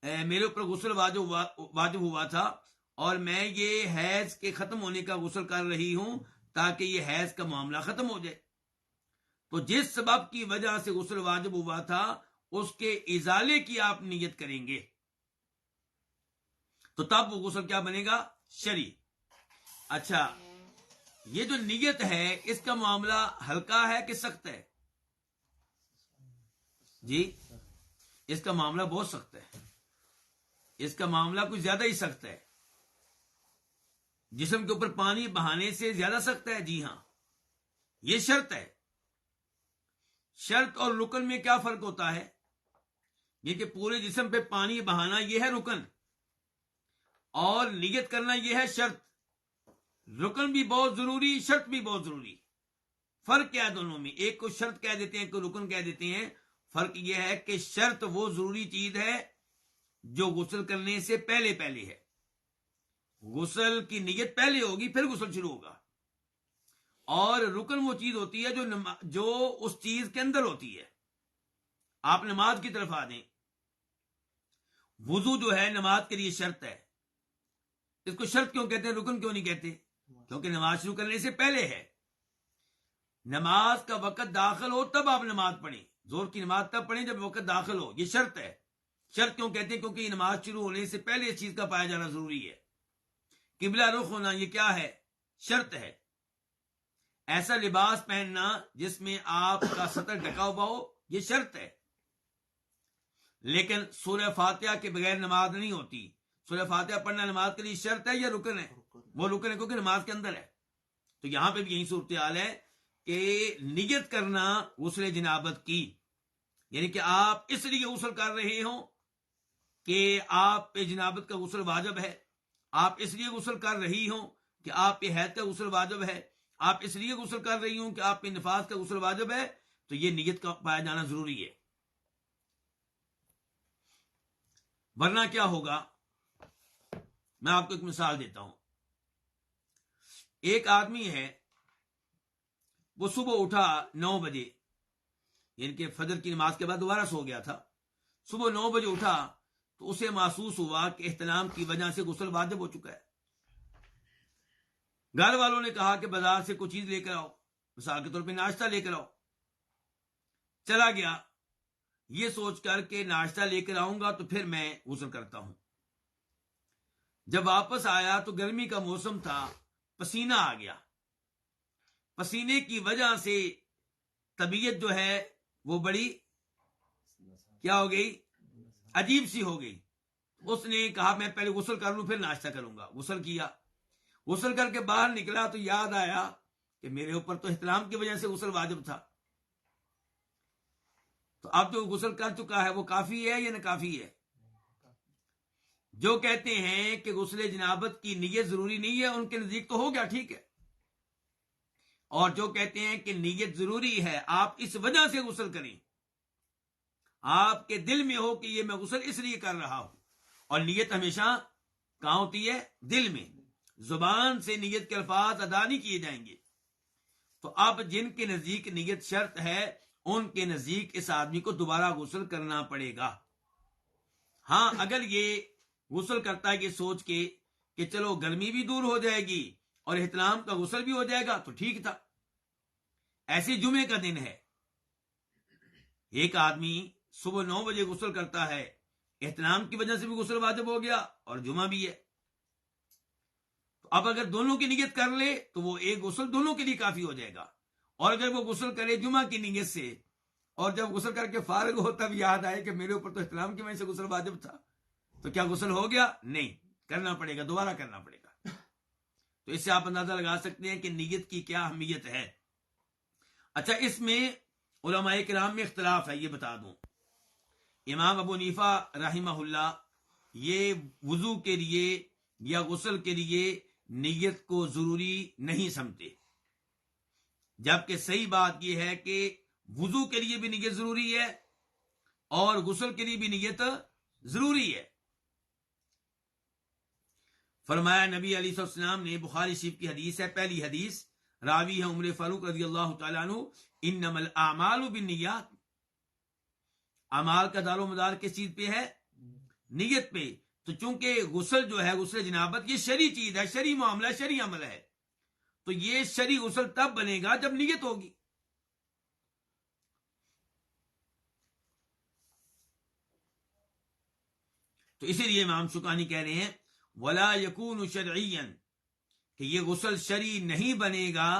میرے اوپر غسل واجب ہوا تھا اور میں یہ حیض کے ختم ہونے کا غسل کر رہی ہوں تاکہ یہ حیض کا معاملہ ختم ہو جائے۔ تو جس سبب کی وجہ سے غسل واجب ہوا تھا اس کے ازالے کی آپ نیت کریں گے تو تب وہ غسل کیا بنے گا؟ شرعی۔ اچھا، یہ جو نیت ہے اس کا معاملہ ہلکا ہے کہ سخت ہے؟ جی، اس کا معاملہ بہت سخت ہے، اس کا معاملہ کچھ زیادہ ہی سخت ہے۔ جسم کے اوپر پانی بہانے سے زیادہ سخت ہے؟ جی ہاں، یہ شرط ہے۔ شرط اور رکن میں کیا فرق ہوتا ہے؟ یہ کہ پورے جسم پہ پانی بہانا یہ ہے رکن، اور نیت کرنا یہ ہے شرط۔ رکن بھی بہت ضروری، شرط بھی بہت ضروری۔ فرق کیا ہے دونوں میں؟ ایک کو شرط کہہ دیتے ہیں، ایک کو رکن کہہ دیتے ہیں۔ فرق یہ ہے کہ شرط وہ ضروری چیز ہے جو غسل کرنے سے پہلے پہلے ہے، غسل کی نیت پہلے ہوگی پھر غسل شروع ہوگا۔ اور رکن وہ چیز ہوتی ہے جو اس چیز کے اندر ہوتی ہے۔ آپ نماز کی طرف آ دیں، وضو جو ہے نماز کے لیے شرط ہے۔ اس کو شرط کیوں کہتے ہیں، رکن کیوں نہیں کہتے؟ کیونکہ نماز شروع کرنے سے پہلے ہے۔ نماز کا وقت داخل ہو تب آپ نماز پڑھیں، زور کی نماز تب پڑھیں جب وقت داخل ہو، یہ شرط ہے۔ شرط کیوں کہتے ہیں؟ کیونکہ یہ نماز شروع ہونے سے پہلے اس چیز کا پایا جانا ضروری ہے۔ قبلہ رخ ہونا یہ کیا ہے؟ شرط ہے۔ ایسا لباس پہننا جس میں آپ کا سطر ڈھکا ہوا ہو، یہ شرط ہے۔ لیکن سورہ فاتحہ کے بغیر نماز نہیں ہوتی۔ سورہ فاتحہ پڑھنا نماز کے لیے شرط ہے یا رکن ہے؟ وہ رکن ہے، کیونکہ نماز کے اندر ہے۔ تو یہاں پہ بھی یہی صورتحال ہے کہ نیت کرنا غسل جنابت کی، یعنی کہ آپ اس لیے غسل کر رہے ہوں کہ آپ پہ جنابت کا غسل واجب ہے، آپ اس لیے غسل کر رہی ہوں کہ آپ پہ حیض کا غسل واجب ہے، آپ اس لیے غسل کر رہی ہوں کہ آپ پہ نفاس کا غسل واجب ہے، تو یہ نیت کا پایا جانا ضروری ہے۔ ورنہ کیا ہوگا؟ میں آپ کو ایک مثال دیتا ہوں۔ ایک آدمی ہے، وہ صبح اٹھا 9 بجے، یعنی کہ فجر کی نماز کے بعد دوبارہ سو گیا تھا۔ صبح 9 بجے اٹھا تو اسے محسوس ہوا کہ احتلام کی وجہ سے غسل واجب ہو چکا ہے۔ گھر والوں نے کہا کہ بازار سے کوئی چیز لے کر آؤ، مثال کے طور پہ ناشتہ لے کر آؤ۔ چلا گیا یہ سوچ کر کہ ناشتہ لے کر آؤں گا تو پھر میں غسل کرتا ہوں۔ جب واپس آیا تو گرمی کا موسم تھا، پسینہ آ گیا۔ پسینے کی وجہ سے طبیعت جو ہے وہ بڑی کیا ہو گئی؟ عجیب سی ہو گئی۔ اس نے کہا میں پہلے غسل کر لوں پھر ناشتہ کروں گا۔ غسل کیا، غسل کر کے باہر نکلا تو یاد آیا کہ میرے اوپر تو احتلام کی وجہ سے غسل واجب تھا۔ تو اب جو غسل کر چکا ہے وہ کافی ہے یا ناکافی ہے؟ جو کہتے ہیں کہ غسل جنابت کی نیت ضروری نہیں ہے ان کے نزدیک تو ہو گیا، ٹھیک ہے۔ اور جو کہتے ہیں کہ نیت ضروری ہے، آپ اس وجہ سے غسل کریں، آپ کے دل میں ہو کہ یہ میں غسل اس لیے کر رہا ہوں۔ اور نیت ہمیشہ کہاں ہوتی ہے؟ دل میں۔ زبان سے نیت کے الفاظ ادا نہیں کیے جائیں گے۔ تو اب جن کے نزدیک نیت شرط ہے ان کے نزدیک اس آدمی کو دوبارہ غسل کرنا پڑے گا۔ ہاں، اگر یہ غسل کرتا ہے یہ سوچ کے کہ چلو گرمی بھی دور ہو جائے گی اور احتلام کا غسل بھی ہو جائے گا تو ٹھیک تھا۔ ایسے جمعے کا دن ہے، ایک آدمی صبح 9 بجے غسل کرتا ہے، احتلام کی وجہ سے بھی غسل واجب ہو گیا اور جمعہ بھی ہے۔ تو اب اگر دونوں کی نیت کر لے تو وہ ایک غسل دونوں کے لیے کافی ہو جائے گا۔ اور اگر وہ غسل کرے جمعہ کی نیت سے اور جب غسل کر کے فارغ ہو تب یاد آئے کہ میرے اوپر تو احتلام کی وجہ سے غسل واجب تھا، تو کیا غسل ہو گیا؟ نہیں، کرنا پڑے گا، دوبارہ کرنا پڑے گا۔ تو اس سے آپ اندازہ لگا سکتے ہیں کہ نیت کی کیا اہمیت ہے۔ اچھا، اس میں علماء کرام میں اختلاف ہے، یہ بتا دوں۔ امام ابو حنیفہ رحمہ اللہ یہ وضو کے لیے یا غسل کے لیے نیت کو ضروری نہیں سمجھتے، جبکہ صحیح بات یہ ہے کہ وضو کے لیے بھی نیت ضروری ہے اور غسل کے لیے بھی نیت ضروری ہے۔ فرمایا نبی علیہ السلام نے، بخاری شریف کی حدیث ہے، پہلی حدیث، راوی ہے عمر فاروق رضی اللہ تعالیٰ عنہ، انما الاعمال بالنیات، اعمال کا دار و مدار کس چیز پہ ہے؟ نیت پہ۔ تو چونکہ غسل جو ہے غسل جنابت یہ شرعی چیز ہے، شرعی معاملہ، شرعی عمل ہے، تو یہ شرعی غسل تب بنے گا جب نیت ہوگی۔ تو اسی لیے امام شوکانی کہہ رہے ہیں ولا یکون شرعیا، کہ یہ غسل شرعی نہیں بنے گا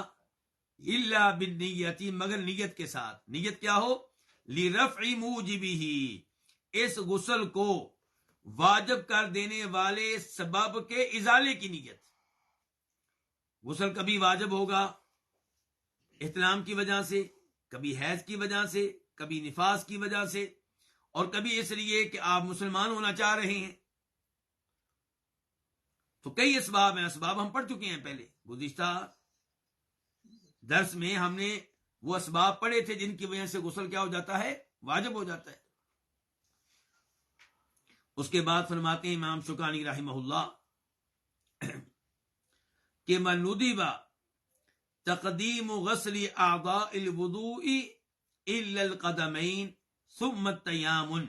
الا بالنیت، مگر نیت کے ساتھ۔ نیت کیا ہو؟ لرفع موجبہ، اس غسل کو واجب کر دینے والے سبب کے ازالے کی نیت۔ غسل کبھی واجب ہوگا احتلام کی وجہ سے، کبھی حیض کی وجہ سے، کبھی نفاس کی وجہ سے، اور کبھی اس لیے کہ آپ مسلمان ہونا چاہ رہے ہیں۔ تو کئی اسباب ہیں، اسباب ہم پڑھ چکے ہیں پہلے گزشتہ درس میں، ہم نے وہ اسباب پڑھے تھے جن کی وجہ سے غسل کیا ہو جاتا ہے؟ واجب ہو جاتا ہے۔ اس کے بعد فرماتے ہیں امام شوکانی رحمہ اللہ کہ من ندب تقدیم غسل اعضاء الوضوء الا القدمین ثم التیامن،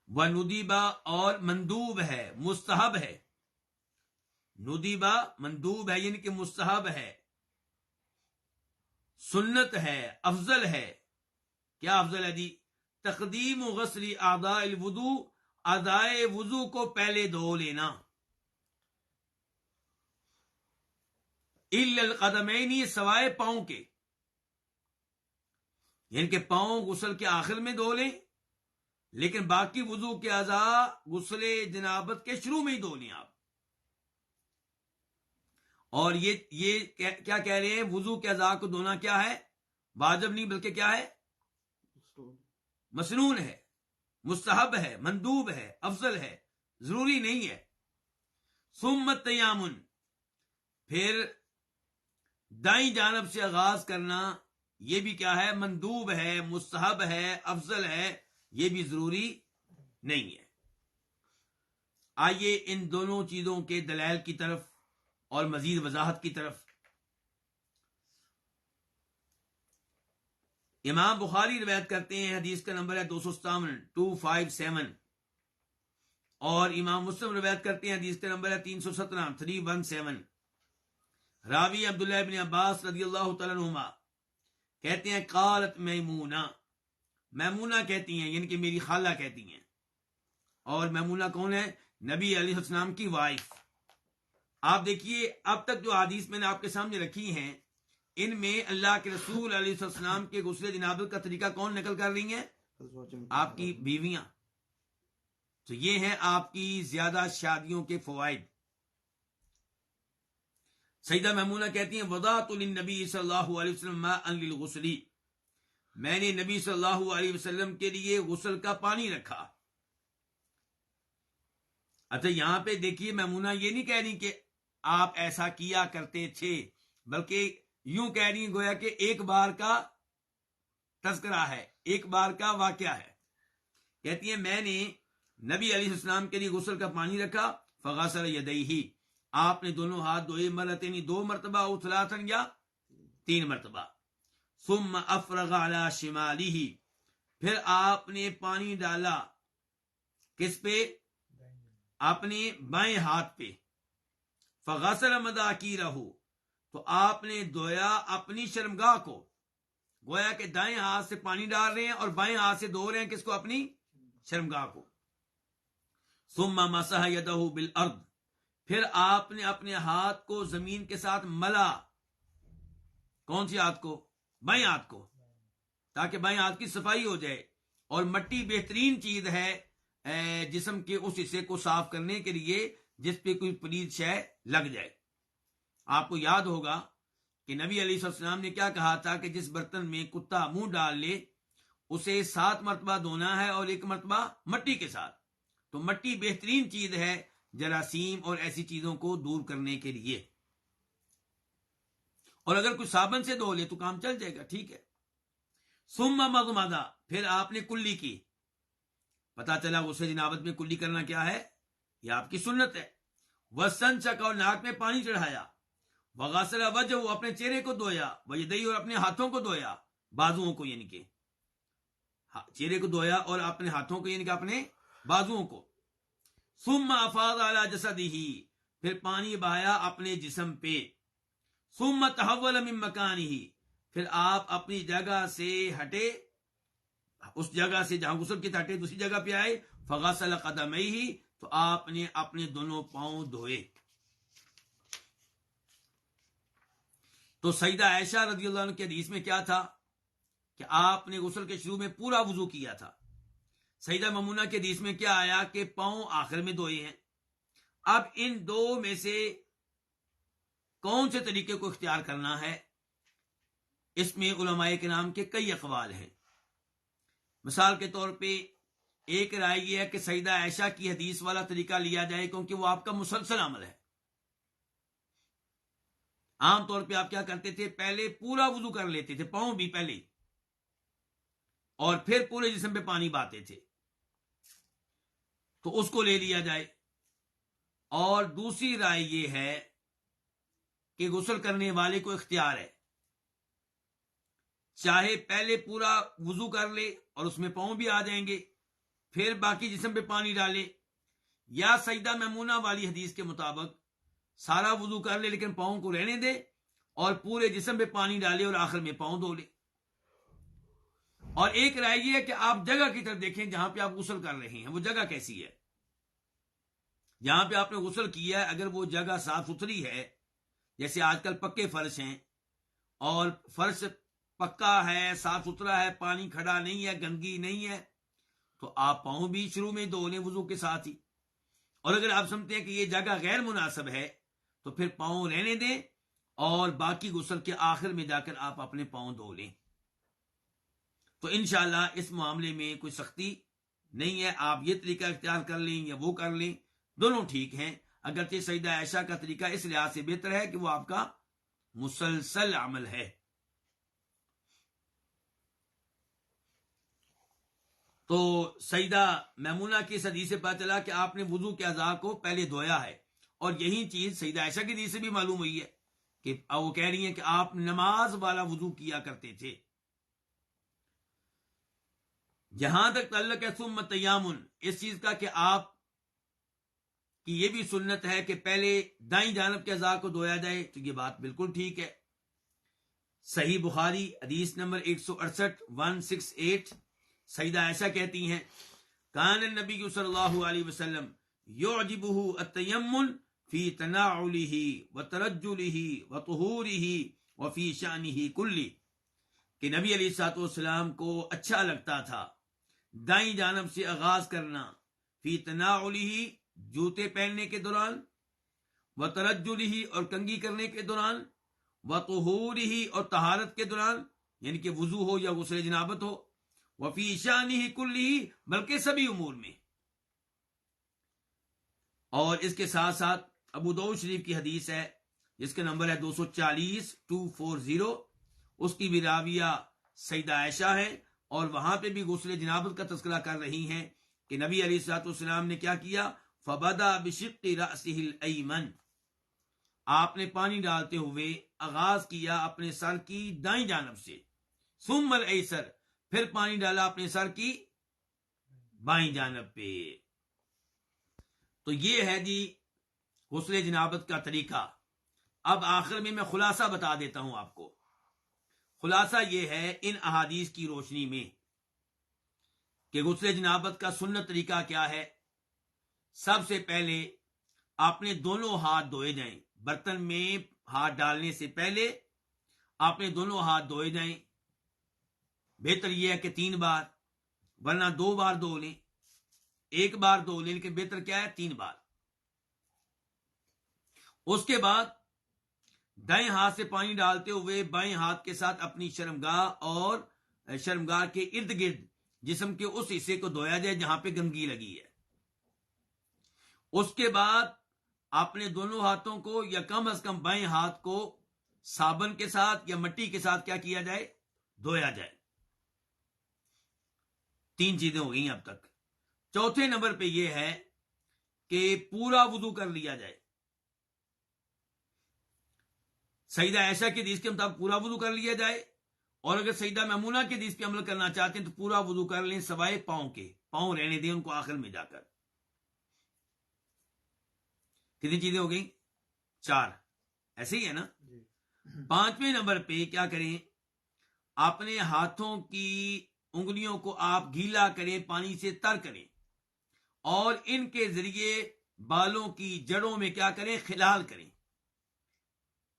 وندیبا، اور مندوب ہے، مستحب ہے۔ ندیبا مندوب ہے یعنی کہ مستحب ہے، سنت ہے، افضل ہے۔ کیا افضل ہے جی؟ تقدیم غسل اعضاء الوضوء، اعضائے وضو کو پہلے دھو لینا، الا القدمین، سوائے پاؤں کے، یعنی کہ پاؤں غسل کے آخر میں دھو لیں، لیکن باقی وضو کے اعضاء غسل جنابت کے شروع میں ہی دھو لیں آپ۔ اور یہ کیا کہہ رہے ہیں؟ وضو کے اعضاء کو دھونا کیا ہے؟ واجب نہیں بلکہ کیا ہے؟ مسنون ہے، مستحب ہے، مندوب ہے، افضل ہے، ضروری نہیں ہے۔ ثم التیامن، پھر دائیں جانب سے آغاز کرنا، یہ بھی کیا ہے؟ مندوب ہے، مستحب ہے، افضل ہے، یہ بھی ضروری نہیں ہے۔ آئیے ان دونوں چیزوں کے دلائل کی طرف اور مزید وضاحت کی طرف۔ امام بخاری روایت کرتے ہیں، حدیث کا نمبر ہے 257 اور امام مسلم روایت کرتے ہیں، حدیث کا نمبر ہے 317 راوی عبداللہ ابن عباس رضی اللہ تعالیٰ عنہما کہتے ہیں قالت میمونہ، میمونہ کہتی ہیں یعنی کہ میری خالہ کہتی ہیں، اور میمونہ کون ہے؟ نبی علیہ السلام کی وائف۔ آپ دیکھیے اب تک جو حدیث میں نے آپ کے سامنے رکھی ہیں، ان میں اللہ کے رسول علیہ السلام کے غسل جنابت کا طریقہ کون نقل کر رہی ہیں؟ آپ کی بیویاں۔ تو یہ ہیں آپ کی زیادہ شادیوں کے فوائد۔ سیدہ میمونہ کہتی ہیں وضعت للنبی صلی اللہ علیہ وسلم ماء للغسل، میں نے نبی صلی اللہ علیہ وسلم کے لیے غسل کا پانی رکھا۔ اچھا یہاں پہ دیکھیے میمونہ یہ نہیں کہہ رہی کہ آپ ایسا کیا کرتے تھے، بلکہ یوں کہہ رہی گویا کہ ایک بار کا تذکرہ ہے، ایک بار کا واقعہ ہے۔ کہتی ہیں میں نے نبی علیہ السلام کے لیے غسل کا پانی رکھا، فغسل یدیہ، آپ نے دونوں ہاتھ دھوئے، مرتين، 2 مرتبہ، او ثلاثا، یا 3 مرتبہ، ثم افرغ علی شمالہ، پھر آپ نے پانی ڈالا کس پہ؟ اپنے بائیں ہاتھ پہ، فغسل مداکیرہ، تو آپ نے دھویا اپنی شرمگاہ کو، گویا کہ دائیں ہاتھ سے پانی ڈال رہے ہیں اور بائیں ہاتھ سے دھو رہے ہیں کس کو؟ اپنی شرمگاہ کو۔ ثم مسح یدہ بالارض، پھر آپ نے اپنے ہاتھ کو زمین کے ساتھ ملا۔ کون سی ہاتھ کو؟ بائیں ہاتھ کو، تاکہ بائیں ہاتھ کی صفائی ہو جائے۔ اور مٹی بہترین چیز ہے جسم کے اس حصے کو صاف کرنے کے لیے جس پہ کوئی پلید شے لگ جائے۔ آپ کو یاد ہوگا کہ نبی علیہ السلام نے کیا کہا تھا کہ جس برتن میں کتا منہ ڈال لے اسے 7 مرتبہ دھونا ہے اور 1 مرتبہ مٹی کے ساتھ۔ تو مٹی بہترین چیز ہے جراثیم اور ایسی چیزوں کو دور کرنے کے لیے، اور اگر کوئی صابن سے دھو لے تو کام چل جائے گا، ٹھیک ہے۔ ثم مضمضہ، پھر آپ نے کلی کی۔ پتا چلا غسل جنابت میں کلی کرنا کیا ہے؟ یہ آپ کی سنت ہے۔ واستنشق، اور ناک میں پانی چڑھایا۔ وغسل وجهه، اپنے چہرے کو دھویا۔ ویدیہ، اور اپنے ہاتھوں کو دھویا، بازوؤں کو، یعنی کہ چہرے کو دھویا اور اپنے ہاتھوں کو یعنی کہ اپنے بازوؤں کو۔ ثم افاض على جسده، پھر پانی بہایا اپنے جسم پہ۔ ثم تحول من مکانہ، پھر آپ اپنی جگہ سے ہٹے، اس جگہ سے جہاں غسل کی ہٹے دوسری جگہ پہ آئے، فغسل قدمیہ، تو آپ نے اپنے دونوں پاؤں دھوئے۔ تو سیدہ عائشہ رضی اللہ عنہ کی حدیث میں کیا تھا کہ آپ نے غسل کے شروع میں پورا وضو کیا تھا۔ سیدہ میمونہ کی حدیث میں کیا آیا کہ پاؤں آخر میں دھوئے ہیں۔ اب ان دو میں سے کون سے طریقے کو اختیار کرنا ہے، اس میں علماء کرام کے کئی اقوال ہیں۔ مثال کے طور پہ ایک رائے یہ ہے کہ سیدہ عائشہ کی حدیث والا طریقہ لیا جائے، کیونکہ وہ آپ کا مسلسل عمل ہے۔ عام طور پہ آپ کیا کرتے تھے، پہلے پورا وضو کر لیتے تھے، پاؤں بھی پہلے، اور پھر پورے جسم پہ پانی بہاتے تھے، تو اس کو لے لیا جائے۔ اور دوسری رائے یہ ہے کہ غسل کرنے والے کو اختیار ہے، چاہے پہلے پورا وضو کر لے اور اس میں پاؤں بھی آ جائیں گے، پھر باقی جسم پہ پانی ڈالے، یا سیدہ میمونہ والی حدیث کے مطابق سارا وضو کر لے لیکن پاؤں کو رہنے دے اور پورے جسم پہ پانی ڈالے اور آخر میں پاؤں دھو لے۔ اور ایک رائے یہ ہے کہ آپ جگہ کی طرف دیکھیں جہاں پہ آپ غسل کر رہے ہیں، وہ جگہ کیسی ہے، جہاں پہ آپ نے غسل کیا ہے اگر وہ جگہ صاف ستھری ہے، جیسے آج کل پکے فرش ہیں اور فرش پکا ہے، صاف ستھرا ہے، پانی کھڑا نہیں ہے، گندگی نہیں ہے، تو آپ پاؤں بھی شروع میں دھو لیں وضو کے ساتھ ہی۔ اور اگر آپ سمجھتے ہیں کہ یہ جگہ غیر مناسب ہے تو پھر پاؤں رہنے دیں اور باقی غسل کے آخر میں جا کر آپ اپنے پاؤں دھو لیں۔ تو انشاءاللہ اس معاملے میں کوئی سختی نہیں ہے، آپ یہ طریقہ اختیار کر لیں یا وہ کر لیں، دونوں ٹھیک ہیں۔ اگرچہ سیدہ عائشہ کا طریقہ اس لحاظ سے بہتر ہے کہ وہ آپ کا مسلسل عمل ہے۔ تو سیدہ میمونہ کی اس حدیث سے پتہ چلا کہ آپ نے وضو کے اعضاء کو پہلے دھویا ہے، اور یہی چیز سیدہ عائشہ کی حدیث سے بھی معلوم ہوئی ہے کہ وہ کہہ رہی ہیں کہ آپ نماز والا وضو کیا کرتے تھے۔ جہاں تک تعلق ہے ثم تیامن اس چیز کا کہ آپ کی یہ بھی سنت ہے کہ پہلے دائیں جانب کے اعضاء کو دھویا جائے، تو یہ بات بالکل ٹھیک ہے۔ صحیح بخاری حدیث نمبر 168 سیدہ عائشہ کہتی ہیں کان النبی صلی اللہ علیہ وسلم یعجبہ التیمن فی تناعلہ وترجلہ وطہورہ وفی شأنہ کلہ، کہ نبی علیہ الصلوۃ والسلام کو اچھا لگتا تھا دائیں جانب سے آغاز کرنا، فی تناعلہ جوتے پہننے کے دوران، وترجلہ اور کنگھی کرنے کے دوران، وطہورہ اور طہارت کے دوران، یعنی کہ وضو ہو یا غسل جنابت ہو، وفی شأنہ کلہ بلکہ سبھی امور میں۔ اور اس کے ساتھ ساتھ ابو داؤد شریف کی حدیث ہے جس کا نمبر ہے 240 اس کی بھی راویہ سیدہ عائشہ ہے، اور وہاں پہ بھی غسل جنابت کا تذکرہ کر رہی ہیں کہ نبی علیہ الصلوۃ والسلام نے کیا کیا، فبدأ بشق رأسہ الایمن، آپ نے پانی ڈالتے ہوئے آغاز کیا اپنے سر کی دائیں جانب سے، ثم الایسر پھر پانی ڈالا اپنے سر کی بائیں جانب پہ۔ تو یہ ہے جی غسل جنابت کا طریقہ۔ اب آخر میں خلاصہ بتا دیتا ہوں آپ کو۔ خلاصہ یہ ہے ان احادیث کی روشنی میں کہ غسل جنابت کا سنت طریقہ کیا ہے۔ سب سے پہلے آپ نے دونوں ہاتھ دھوئے جائیں، برتن میں ہاتھ ڈالنے سے پہلے آپ نے دونوں ہاتھ دھوئے جائیں۔ بہتر یہ ہے کہ 3 بار، ورنہ 2 بار دھو لیں، 1 بار دھو لیں، لیکن بہتر کیا ہے 3 بار۔ اس کے بعد دائیں ہاتھ سے پانی ڈالتے ہوئے بائیں ہاتھ کے ساتھ اپنی شرمگاہ اور شرمگاہ کے ارد گرد جسم کے اس حصے کو دھویا جائے جہاں پہ گندگی لگی ہے۔ اس کے بعد اپنے دونوں ہاتھوں کو یا کم از کم بائیں ہاتھ کو صابن کے ساتھ یا مٹی کے ساتھ کیا کیا جائے، دھویا جائے۔ 3 چیزیں ہو گئی اب تک۔ چوتھے نمبر پہ یہ ہے کہ پورا وضو کر لیا جائے۔ سیدہ عائشہ کی حدیث کے مطابق پورا وضو کر لیا جائے، اور اگر سیدہ میمونہ کی حدیث پہ عمل کرنا چاہتے ہیں تو پورا وضو کر لیں سوائے پاؤں کے، پاؤں رہنے دیں ان کو آخر میں جا کر۔ کتنی چیزیں ہو گئیں؟ 4، ایسے ہی ہے نا؟ 5ویں نمبر پہ کیا کریں، اپنے ہاتھوں کی انگلیوں کو آپ گیلا کریں، پانی سے تر کریں، اور ان کے ذریعے بالوں کی جڑوں میں کیا کریں؟ خلال کریں.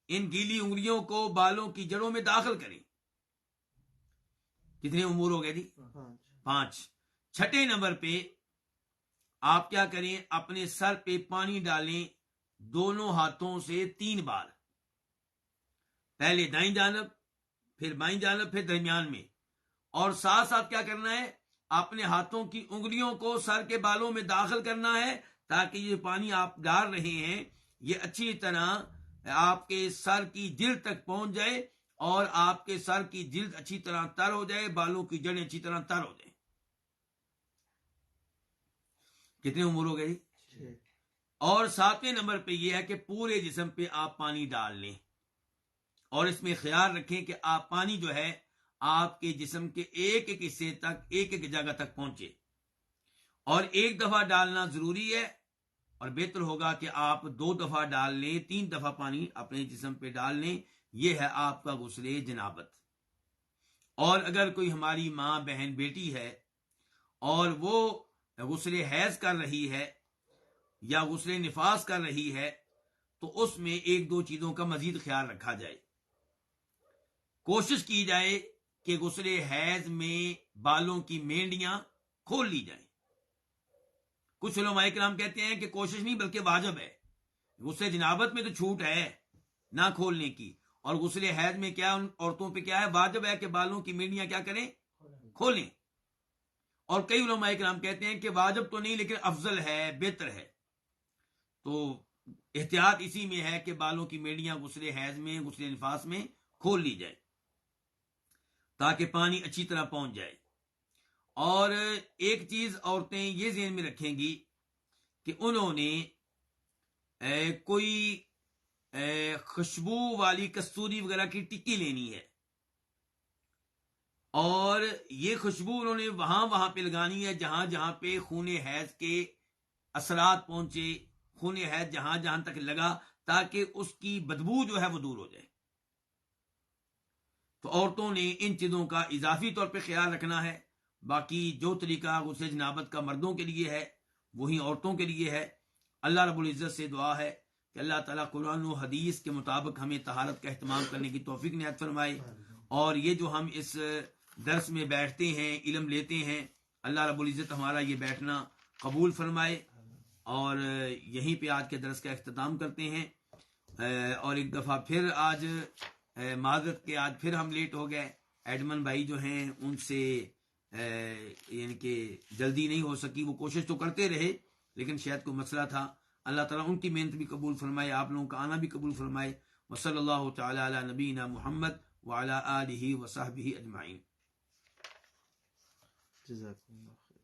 ان گیلی انگلیوں کو بالوں کی جڑوں میں داخل کریں. کتنے امور ہو گئے جی؟ 5. چھٹے نمبر پہ آپ کیا کریں؟ اپنے سر پہ پانی ڈالیں دونوں ہاتھوں سے 3 بار، پہلے دائیں جانب، پھر بائیں جانب، پھر درمیان میں، اور ساتھ ساتھ کیا کرنا ہے؟ اپنے ہاتھوں کی انگلیوں کو سر کے بالوں میں داخل کرنا ہے تاکہ یہ پانی آپ ڈال رہے ہیں یہ اچھی طرح آپ کے سر کی جلد تک پہنچ جائے اور آپ کے سر کی جلد اچھی طرح تر ہو جائے، بالوں کی جڑیں اچھی طرح تر ہو جائیں. کتنے امور ہو گئے؟ اور 7ویں نمبر پہ یہ ہے کہ پورے جسم پہ آپ پانی ڈال لیں، اور اس میں خیال رکھیں کہ آپ پانی جو ہے آپ کے جسم کے ایک ایک حصے تک، ایک ایک جگہ تک پہنچے. اور ایک دفعہ ڈالنا ضروری ہے، اور بہتر ہوگا کہ آپ 2 دفعہ ڈال لیں، 3 دفعہ پانی اپنے جسم پہ ڈال لیں. یہ ہے آپ کا غسل جنابت. اور اگر کوئی ہماری ماں، بہن، بیٹی ہے اور وہ غسل حیض کر رہی ہے یا غسل نفاس کر رہی ہے تو اس میں 1-2 چیزوں کا مزید خیال رکھا جائے. کوشش کی جائے کہ غسل حیض میں بالوں کی مینڈیاں کھول لی جائیں. کچھ علماء کرام کہتے ہیں کہ کوشش نہیں بلکہ واجب ہے. غسل جنابت میں تو چھوٹ ہے نہ کھولنے کی، اور غسل حیض میں کیا ان عورتوں پہ کیا ہے؟ واجب ہے کہ بالوں کی مینڈیاں کیا کریں؟ کھولیں. اور کئی علماء کرام کہتے ہیں کہ واجب تو نہیں لیکن افضل ہے، بہتر ہے. تو احتیاط اسی میں ہے کہ بالوں کی مینڈیاں غسل حیض میں، غسل نفاس میں کھول لی جائے تاکہ پانی اچھی طرح پہنچ جائے. اور ایک چیز عورتیں یہ ذہن میں رکھیں گی کہ انہوں نے کوئی خوشبو والی کستوری وغیرہ کی ٹکی لینی ہے، اور یہ خوشبو انہوں نے وہاں پہ لگانی ہے جہاں جہاں پہ خون حیض کے اثرات پہنچے، خون حیض جہاں جہاں تک لگا، تاکہ اس کی بدبو جو ہے وہ دور ہو جائے. تو عورتوں نے ان چیزوں کا اضافی طور پہ خیال رکھنا ہے. باقی جو طریقہ غسل جنابت کا مردوں کے لیے ہے وہی عورتوں کے لیے ہے. اللہ رب العزت سے دعا ہے کہ اللہ تعالیٰ قرآن و حدیث کے مطابق ہمیں طہارت کا اہتمام کرنے کی توفیق عنایت فرمائے. اور یہ جو ہم اس درس میں بیٹھتے ہیں، علم لیتے ہیں، اللہ رب العزت ہمارا یہ بیٹھنا قبول فرمائے. اور یہیں پہ آج کے درس کا اختتام کرتے ہیں. اور ایک دفعہ پھر آج معذرت کے آج پھر ہم لیٹ ہو گئے. ایڈمن بھائی جو ہیں ان سے یعنی کہ جلدی نہیں ہو سکی. وہ کوشش تو کرتے رہے لیکن شاید کوئی مسئلہ تھا. اللہ تعالیٰ ان کی محنت بھی قبول فرمائے، آپ لوگوں کا آنا بھی قبول فرمائے. وصلی اللہ تعالی علی نبینا محمد وعلی آلہ وصحبہ اجمعین. جزاکم اللہ خیر.